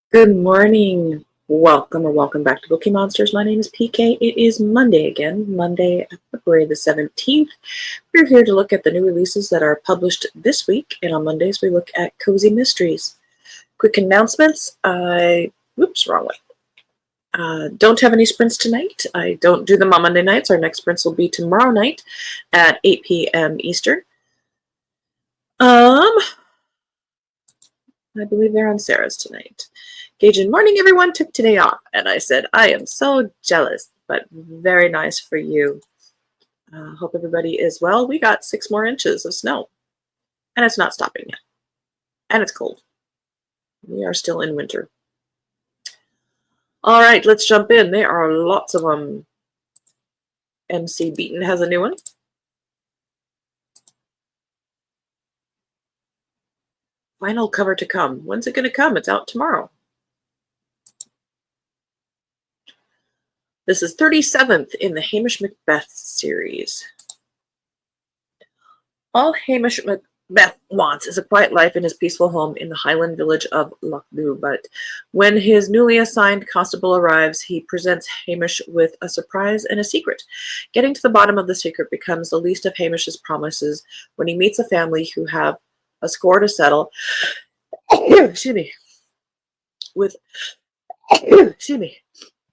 Good morning. Welcome back to Bookeemonsters. My name is PK. It is Monday again, Monday, February the 17th. We're here to look at the new releases that are published this week, and on Mondays we look at cozy mysteries. Quick announcements. Wrong way. Don't have any sprints tonight. I don't do them on Monday nights. Our next sprints will be tomorrow night at 8 p.m. Eastern. I believe they're on Sarah's tonight. Gage, morning everyone, took today off. And I said, I am so jealous, but very nice for you. Hope everybody is well. We got 6 more inches of snow. And it's not stopping yet. And it's cold. We are still in winter. All right, let's jump in. There are lots of them. MC Beaton has a new one. Final cover to come. When's it going to come? It's out tomorrow. This is 37th in the Hamish Macbeth series. All Hamish Macbeth wants is a quiet life in his peaceful home in the Highland village of Lochbu, but when his newly assigned constable arrives, he presents Hamish with a surprise and a secret. Getting to the bottom of the secret becomes the least of Hamish's promises when he meets a family who have a score to settle. Excuse me.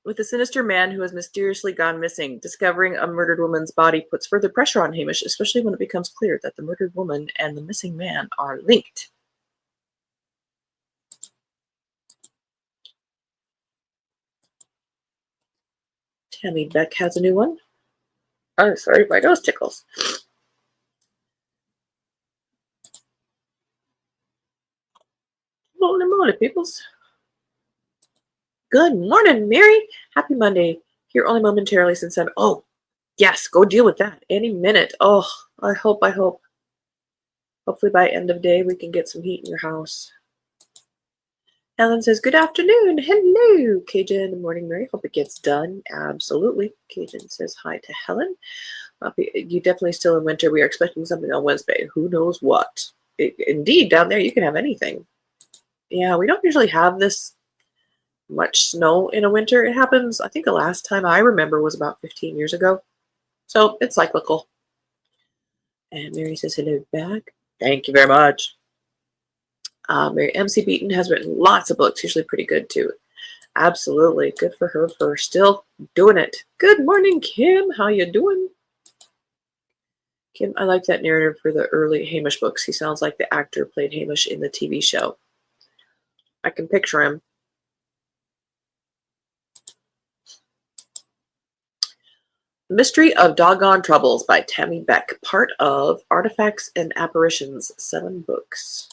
With a sinister man who has mysteriously gone missing. Discovering a murdered woman's body puts further pressure on Hamish, especially when it becomes clear that the murdered woman and the missing man are linked. Tammy Beck has a new one. Oh, sorry, my nose tickles. Holy moly, peoples. Good morning, Mary. Happy Monday. Here only momentarily since I'm... Oh, yes, go deal with that any minute. Oh, I hope. Hopefully by end of day we can get some heat in your house. Helen says, good afternoon. Hello, Cajun. Good morning, Mary. Hope it gets done. Absolutely. Cajun says hi to Helen. You definitely still in winter. We are expecting something on Wednesday. Who knows what? Indeed, down there you can have anything. Yeah, we don't usually have this much snow in a winter. It happens, I think the last time I remember was about 15 years ago. So it's cyclical. And Mary says hello back. Thank you very much. Mary MC Beaton has written lots of books, usually pretty good too. Absolutely. Good for her for still doing it. Good morning, Kim. How you doing? Kim, I like that narrative for the early Hamish books. He sounds like the actor played Hamish in the TV show. I can picture him. The Mystery of Doggone Troubles by Tammy Beck, part of Artifacts and Apparitions, 7 books.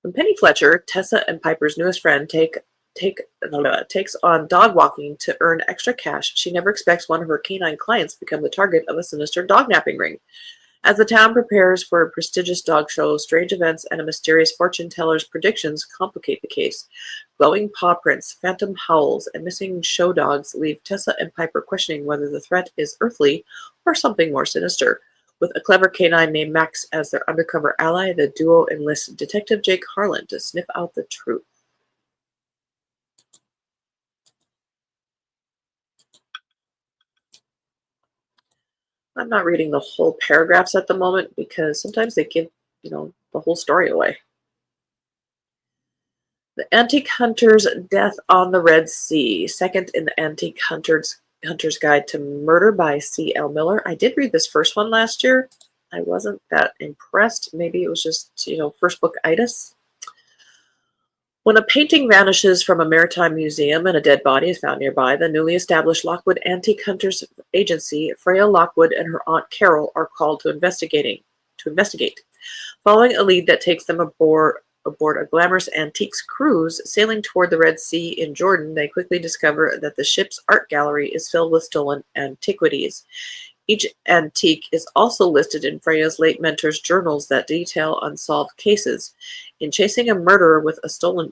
When Penny Fletcher, Tessa and Piper's newest friend, takes on dog walking to earn extra cash, she never expects one of her canine clients to become the target of a sinister dog napping ring. As the town prepares for a prestigious dog show, strange events and a mysterious fortune teller's predictions complicate the case. Glowing paw prints, phantom howls, and missing show dogs leave Tessa and Piper questioning whether the threat is earthly or something more sinister. With a clever canine named Max as their undercover ally, the duo enlists Detective Jake Harlan to sniff out the truth. I'm not reading the whole paragraphs at the moment because sometimes they give, the whole story away. The Antique Hunter's Death on the Red Sea, second in the Antique Hunter's Guide to Murder by C.L. Miller. I did read this first one last year. I wasn't that impressed. Maybe it was just, first book itis. When a painting vanishes from a maritime museum and a dead body is found nearby, the newly established Lockwood Antique Hunters Agency, Freya Lockwood and her aunt Carol, are called to investigate. Following a lead that takes them aboard a glamorous antiques cruise sailing toward the Red Sea in Jordan, they quickly discover that the ship's art gallery is filled with stolen antiquities. Each antique is also listed in Freya's late mentor's journals that detail unsolved cases. In chasing a murderer with a stolen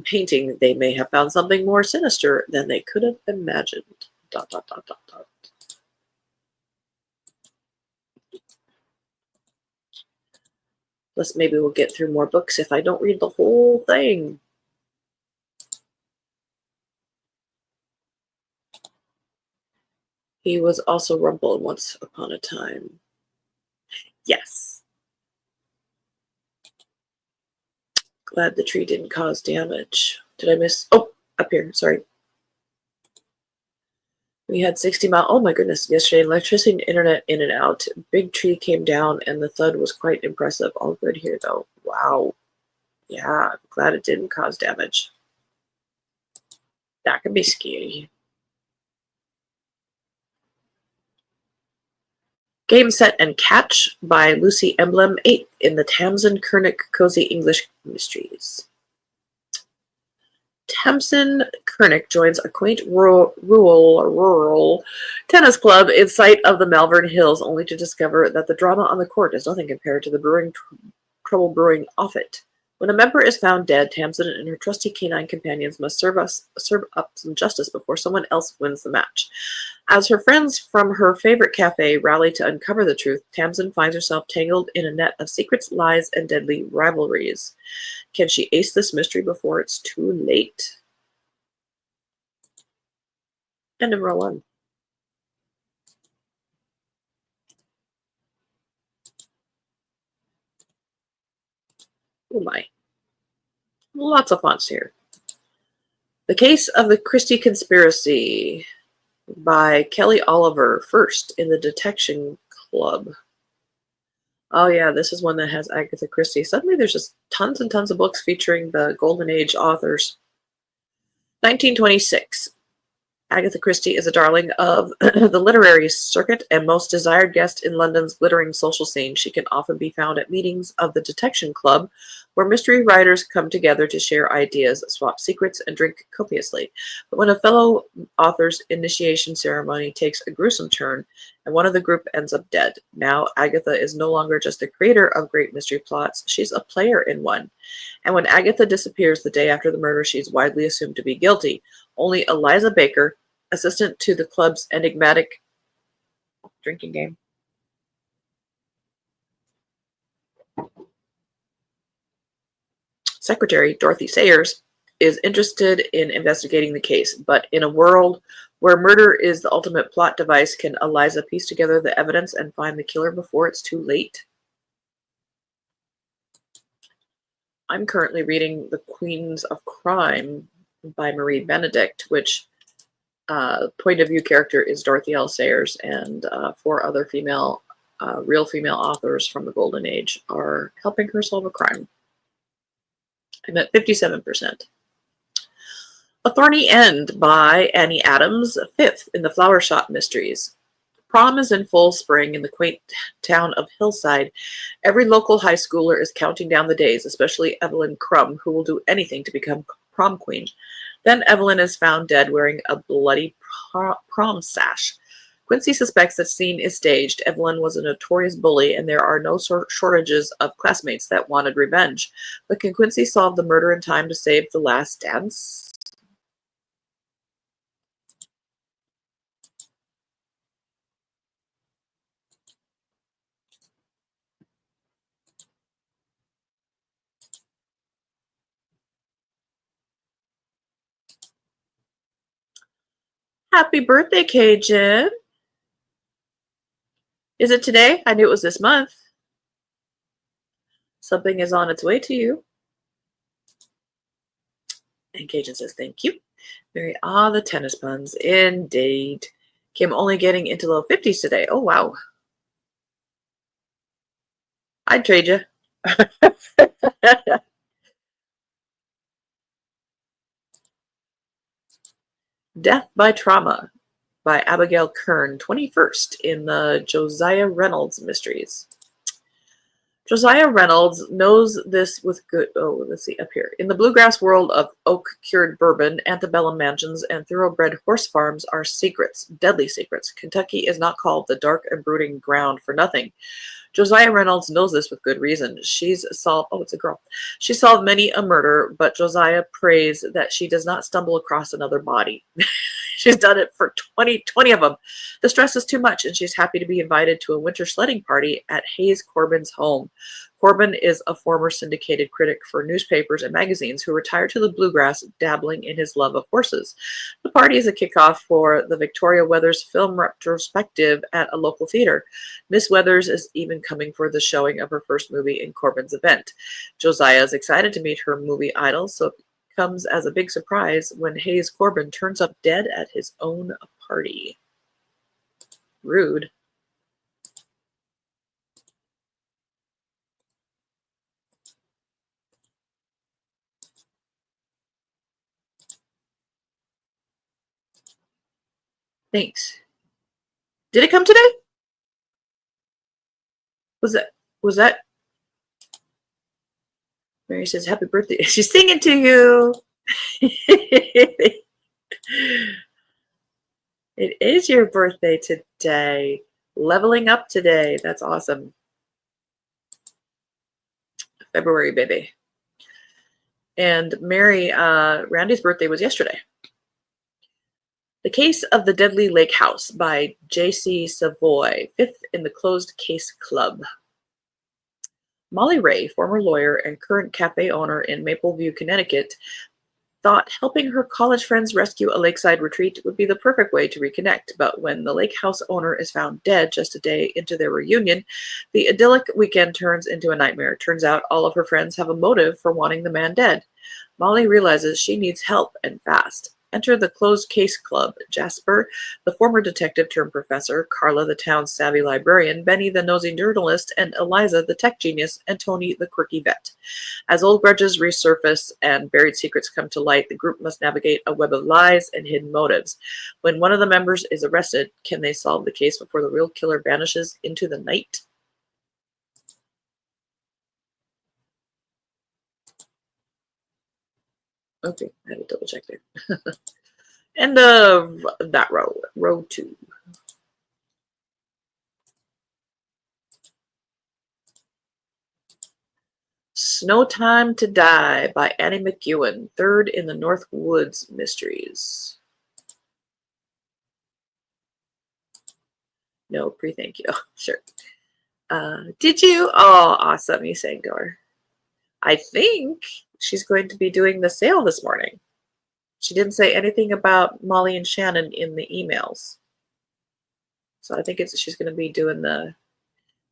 painting, they may have found something more sinister than they could have imagined. ... Plus, maybe we'll get through more books if I don't read the whole thing. He was also Rumple in Once Upon a Time. Yes. Glad the tree didn't cause damage. Did I miss? Oh, up here. Sorry. We had 60 mile. Oh my goodness! Yesterday, electricity and internet in and out. Big tree came down, and the thud was quite impressive. All good here, though. Wow. Yeah, I'm glad it didn't cause damage. That could be scary. Game, Set, and Catch by Lucy Emblem, 8th in the Tamsin Kernick Cozy English Mysteries. Tamsin Kernick joins a quaint rural tennis club in sight of the Malvern Hills, only to discover that the drama on the court is nothing compared to the trouble brewing off it. When a member is found dead, Tamsin and her trusty canine companions must serve up some justice before someone else wins the match. As her friends from her favorite cafe rally to uncover the truth, Tamsin finds herself tangled in a net of secrets, lies, and deadly rivalries. Can she ace this mystery before it's too late? End of row 1. Oh my. Lots of fonts here. The Case of the Christie Conspiracy by Kelly Oliver, 1st in the Detection Club. Oh yeah, this is one that has Agatha Christie. Suddenly there's just tons and tons of books featuring the Golden Age authors. 1926. Agatha Christie is a darling of the literary circuit and most desired guest in London's glittering social scene. She can often be found at meetings of the Detection Club, where mystery writers come together to share ideas, swap secrets, and drink copiously. But when a fellow author's initiation ceremony takes a gruesome turn, and one of the group ends up dead, now Agatha is no longer just the creator of great mystery plots, she's a player in one. And when Agatha disappears the day after the murder, she's widely assumed to be guilty. Only Eliza Baker, assistant to the club's enigmatic drinking game, secretary, Dorothy Sayers, is interested in investigating the case. But in a world where murder is the ultimate plot device, can Eliza piece together the evidence and find the killer before it's too late? I'm currently reading The Queens of Crime by Marie Benedict, which point of view character is Dorothy L. Sayers, and 4 other female, real female authors from the Golden Age are helping her solve a crime. I'm at 57%. A Thorny End by Annie Adams, 5th in the Flower Shop Mysteries. Prom is in full spring in the quaint town of Hillside. Every local high schooler is counting down the days, especially Evelyn Crumb, who will do anything to become prom queen. Then Evelyn is found dead wearing a bloody prom sash. Quincy suspects that scene is staged. Evelyn was a notorious bully, and there are no shortages of classmates that wanted revenge. But can Quincy solve the murder in time to save the last dance? Happy birthday, Cajun. Is it today? I knew it was this month. Something is on its way to you. And Cajun says, thank you. Mary, the tennis puns. Indeed. Kim only getting into low 50s today. Oh, wow. I'd trade you. Death by Trauma by Abigail Kern, 21st in the Josiah Reynolds Mysteries. Josiah Reynolds knows this with good... Oh, let's see, up here. In the bluegrass world of oak-cured bourbon, antebellum mansions, and thoroughbred horse farms are secrets, deadly secrets. Kentucky is not called the dark and brooding ground for nothing. Josiah Reynolds knows this with good reason. She's solved... Oh, it's a girl. She solved many a murder, but Josiah prays that she does not stumble across another body. She's done it for 20 of them. The stress is too much, and she's happy to be invited to a winter sledding party at Hayes Corbin's home. Corbin is a former syndicated critic for newspapers and magazines who retired to the bluegrass, dabbling in his love of horses. The party is a kickoff for the Victoria Weathers film retrospective at a local theater. Miss Weathers is even coming for the showing of her first movie in Corbin's event. Josiah is excited to meet her movie idol, so comes as a big surprise when Hayes Corbin turns up dead at his own party. Rude. Thanks. Did it come today? Was that Mary says happy birthday. She's singing to you. It is your birthday today. Leveling up today. That's awesome. February, baby. And Mary, Randy's birthday was yesterday. The Case of the Deadly Lake House by J.C. Savoy, 5th in the Closed Case Club. Molly Ray, former lawyer and current cafe owner in Mapleview, Connecticut, thought helping her college friends rescue a lakeside retreat would be the perfect way to reconnect. But when the lake house owner is found dead just a day into their reunion, the idyllic weekend turns into a nightmare. Turns out all of her friends have a motive for wanting the man dead. Molly realizes she needs help, and fast. Enter the Closed Case Club. Jasper, the former detective turned professor, Carla, the town's savvy librarian, Benny, the nosy journalist, and Eliza, the tech genius, and Tony, the quirky vet. As old grudges resurface and buried secrets come to light, the group must navigate a web of lies and hidden motives. When one of the members is arrested, can they solve the case before the real killer vanishes into the night? Okay, I had to double check there. End of that row. Row 2. Snow Time to Die by Annie McEwen, 3rd in the North Woods Mysteries. No, pre-thank you. Sure. Did you? Oh, awesome. You sang to her. I think she's going to be doing the sale this morning. She didn't say anything about Molly and Shannon in the emails. So I think she's going to be doing the...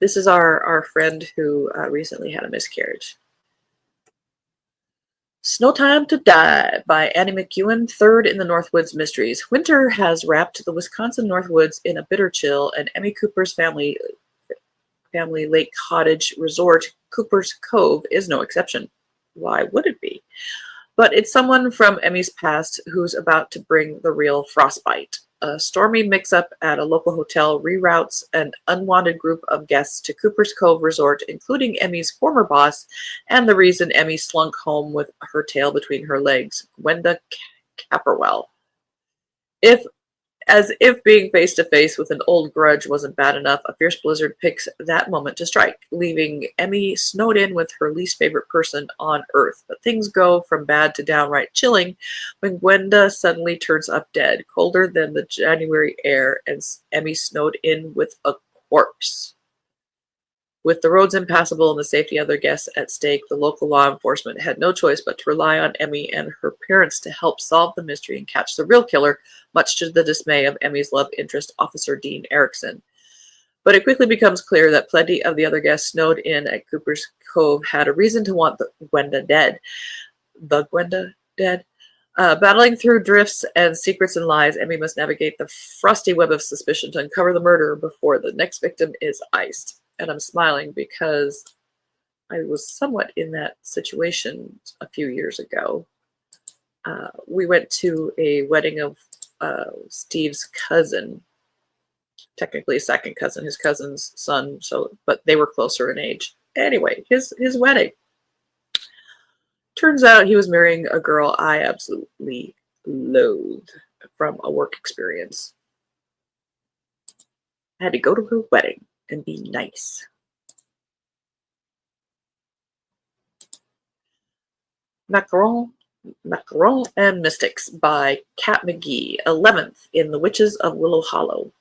This is our friend who recently had a miscarriage. Snow Time to Die by Annie McEwen, 3rd in the Northwoods Mysteries. Winter has wrapped the Wisconsin Northwoods in a bitter chill, and Emmy Cooper's family lake cottage resort, Cooper's Cove, is no exception. Why would it be? But it's someone from Emmy's past who's about to bring the real frostbite. A stormy mix-up at a local hotel reroutes an unwanted group of guests to Cooper's Cove Resort, including Emmy's former boss and the reason Emmy slunk home with her tail between her legs, Gwenda Capperwell. As if being face-to-face with an old grudge wasn't bad enough, a fierce blizzard picks that moment to strike, leaving Emmy snowed in with her least favorite person on Earth. But things go from bad to downright chilling when Gwenda suddenly turns up dead, colder than the January air, and Emmy snowed in with a corpse. With the roads impassable and the safety of their guests at stake, the local law enforcement had no choice but to rely on Emmy and her parents to help solve the mystery and catch the real killer, much to the dismay of Emmy's love interest, Officer Dean Erickson. But it quickly becomes clear that plenty of the other guests snowed in at Cooper's Cove had a reason to want Gwenda dead. The Gwenda dead? Battling through drifts and secrets and lies, Emmy must navigate the frosty web of suspicion to uncover the murderer before the next victim is iced. And I'm smiling because I was somewhat in that situation a few years ago. We went to a wedding of Steve's cousin, technically a second cousin, his cousin's son, but they were closer in age. Anyway, his wedding. Turns out he was marrying a girl I absolutely loathe from a work experience. I had to go to her wedding and be nice. Macaron Macaron and Mystics by Kat McGee, 11th in The Witches of Willow Hollow.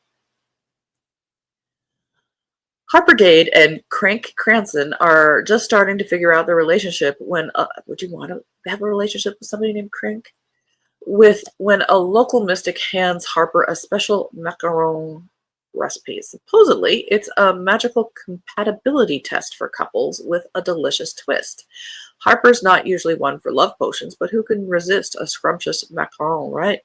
Harper Dade and Crank Cranston are just starting to figure out their relationship when, would you want to have a relationship with somebody named Crank? When a local mystic hands Harper a special macaron recipe. Supposedly, it's a magical compatibility test for couples with a delicious twist. Harper's not usually one for love potions, but who can resist a scrumptious macaron, right?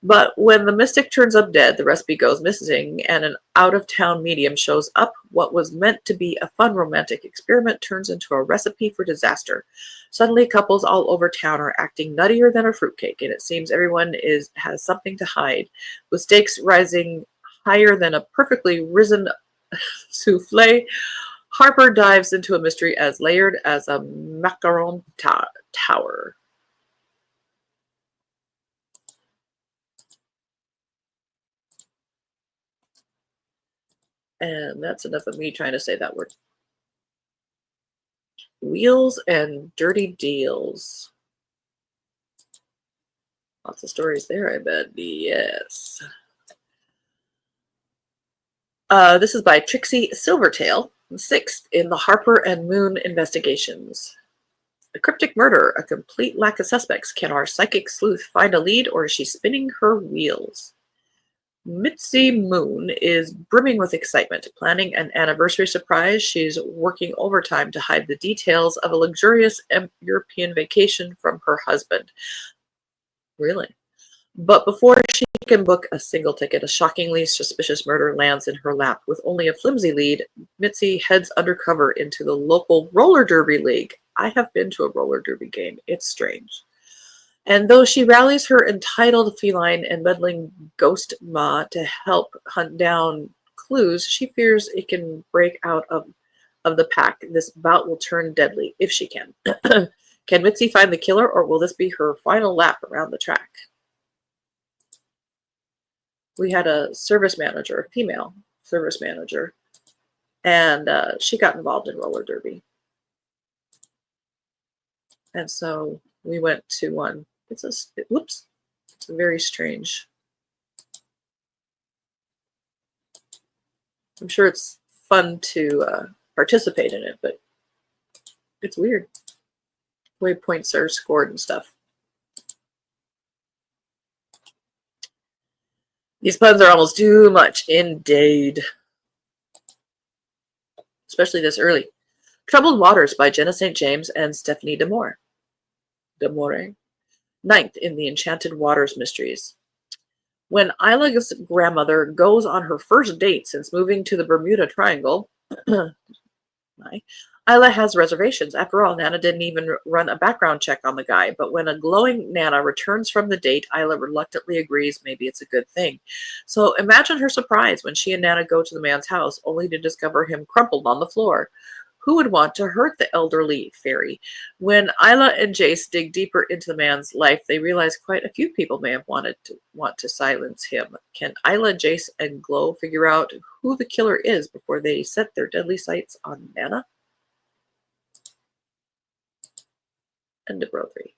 But when the mystic turns up dead, the recipe goes missing, and an out-of-town medium shows up. What was meant to be a fun romantic experiment turns into a recipe for disaster. Suddenly, couples all over town are acting nuttier than a fruitcake, and it seems everyone has something to hide. With stakes rising higher than a perfectly risen souffle, Harper dives into a mystery as layered as a macaron tower. And that's enough of me trying to say that word. Wheels and Dirty Deals. Lots of stories there, I bet. Yes. This is by Trixie Silvertail, 6th in the Harper and Moon investigations. A cryptic murder, a complete lack of suspects. Can our psychic sleuth find a lead, or is she spinning her wheels? Mitzi Moon is brimming with excitement, planning an anniversary surprise. She's working overtime to hide the details of a luxurious European vacation from her husband. Really? But before she can book a single ticket, a shockingly suspicious murder lands in her lap. With only a flimsy lead, Mitzi heads undercover into the local roller derby league. I have been to a roller derby game. It's strange. And though she rallies her entitled feline and meddling ghost ma to help hunt down clues, she fears it can break out of the pack. This bout will turn deadly, if she can. Can Mitzi find the killer, or will this be her final lap around the track? We had a service manager, a female service manager, and she got involved in roller derby. And so we went to one. It's a very strange. I'm sure it's fun to participate in it, but it's weird. The way points are scored and stuff. These puns are almost too much, indeed. Especially this early. Troubled Waters by Jenna St. James and Stephanie Demore. 9th in the Enchanted Waters Mysteries. When Isla's grandmother goes on her first date since moving to the Bermuda Triangle, Isla has reservations. After all, Nana didn't even run a background check on the guy, but when a glowing Nana returns from the date, Isla reluctantly agrees maybe it's a good thing. So imagine her surprise when she and Nana go to the man's house, only to discover him crumpled on the floor. Who would want to hurt the elderly fairy? When Isla and Jace dig deeper into the man's life, they realize quite a few people may have want to silence him. Can Isla, Jace, and Glow figure out who the killer is before they set their deadly sights on Nana? End of row 3.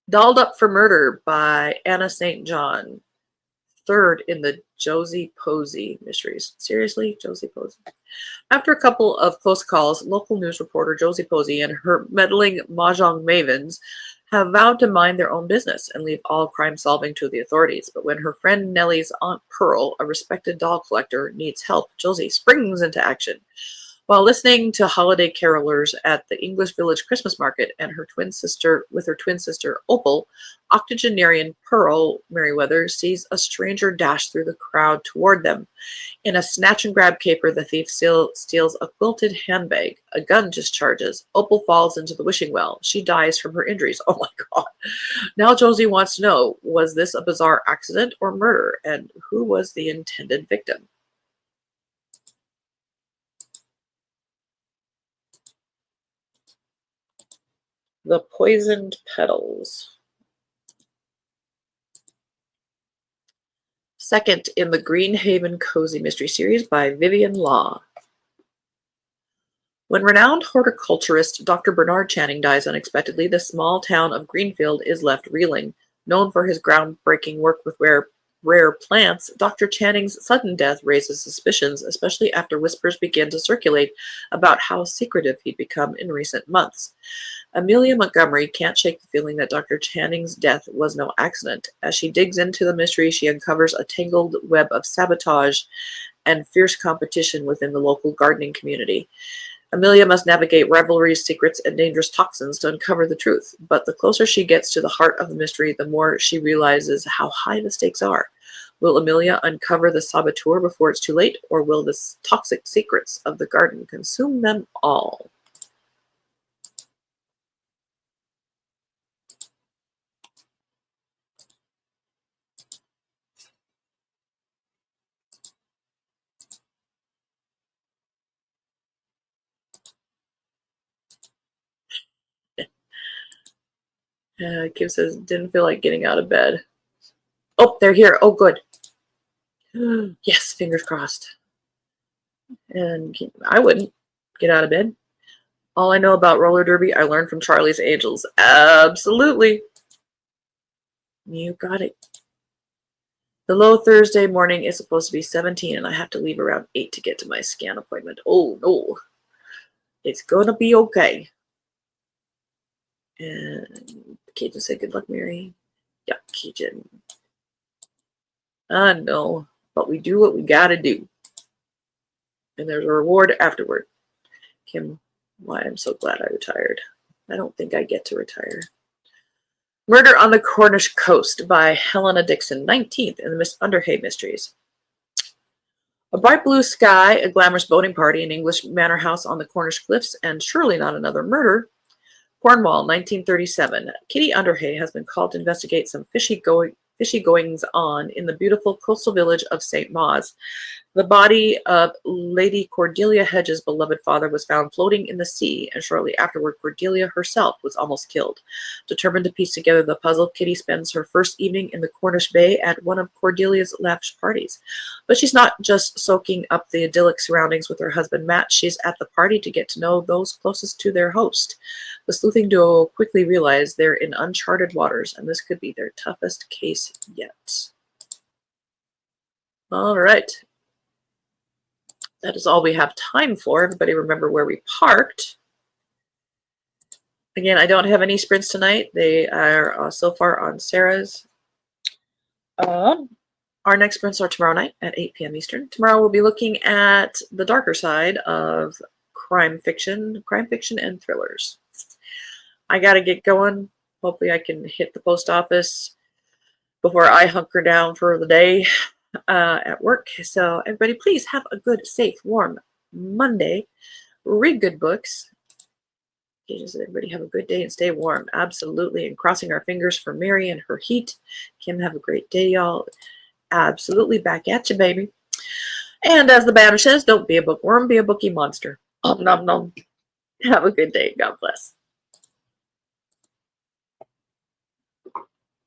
Dolled Up for Murder by Anna St. John. 3rd in the Josie Posey mysteries. Seriously, Josie Posey? After a couple of close calls, local news reporter Josie Posey and her meddling mahjong mavens have vowed to mind their own business and leave all crime solving to the authorities. But when her friend Nellie's Aunt Pearl, a respected doll collector, needs help, Josie springs into action. While listening to holiday carolers at the English Village Christmas market and her twin sister Opal, octogenarian Pearl Merriweather sees a stranger dash through the crowd toward them. In a snatch and grab caper, the thief steals a quilted handbag. A gun discharges. Opal falls into the wishing well. She dies from her injuries. Oh my God. Now Josie wants to know, was this a bizarre accident or murder? And who was the intended victim? The Poisoned Petals. 2nd in the Greenhaven Cozy Mystery Series by Vivian Law. When renowned horticulturist Dr. Bernard Channing dies unexpectedly, the small town of Greenfield is left reeling. Known for his groundbreaking work with rare plants, Dr. Channing's sudden death raises suspicions, especially after whispers begin to circulate about how secretive he'd become in recent months. Amelia Montgomery can't shake the feeling that Dr. Channing's death was no accident. As she digs into the mystery, she uncovers a tangled web of sabotage and fierce competition within the local gardening community. Amelia must navigate rivalries, secrets, and dangerous toxins to uncover the truth. But the closer she gets to the heart of the mystery, the more she realizes how high the stakes are. Will Amelia uncover the saboteur before it's too late, or will the toxic secrets of the garden consume them all? Kim says, didn't feel like getting out of bed. Oh, they're here. Oh, good. Yes, fingers crossed. And I wouldn't get out of bed. All I know about roller derby, I learned from Charlie's Angels. Absolutely. You got it. The low Thursday morning is supposed to be 17, and I have to leave around 8 to get to my scan appointment. Oh, no. It's going to be okay. And Cajun said, good luck, Mary. Yeah, Cajun. I know, but we do what we got to do. And there's a reward afterward. Kim, why I'm so glad I retired. I don't think I get to retire. Murder on the Cornish Coast by Helena Dixon, 19th in the Miss Underhay Mysteries. A bright blue sky, a glamorous boating party, an English manor house on the Cornish cliffs, and surely not another murder. Cornwall, 1937. Kitty Underhay has been called to investigate some fishy goings-on in the beautiful coastal village of St. Mawes. The body of Lady Cordelia Hedges' beloved father was found floating in the sea, and shortly afterward Cordelia herself was almost killed. Determined to piece together the puzzle, Kitty spends her first evening in the Cornish Bay at one of Cordelia's lavish parties. But she's not just soaking up the idyllic surroundings with her husband Matt, she's at the party to get to know those closest to their host. The sleuthing duo quickly realize they're in uncharted waters, and this could be their toughest case yet. All right. That is all we have time for. Everybody remember where we parked. Again, I don't have any sprints tonight. They are so far on Sarah's. Our next sprints are tomorrow night at 8 p.m. Eastern. Tomorrow we'll be looking at the darker side of crime fiction and thrillers. I got to get going. Hopefully I can hit the post office before I hunker down for the day. At work. So everybody, please have a good, safe, warm Monday. Read good books. Everybody have a good day and stay warm. Absolutely. And crossing our fingers for Mary and her heat. Kim, have a great day, y'all. Absolutely back at you, baby. And as the Bam says, don't be a bookworm, be a bookie monster. Nom nom nom. Have a good day. God bless.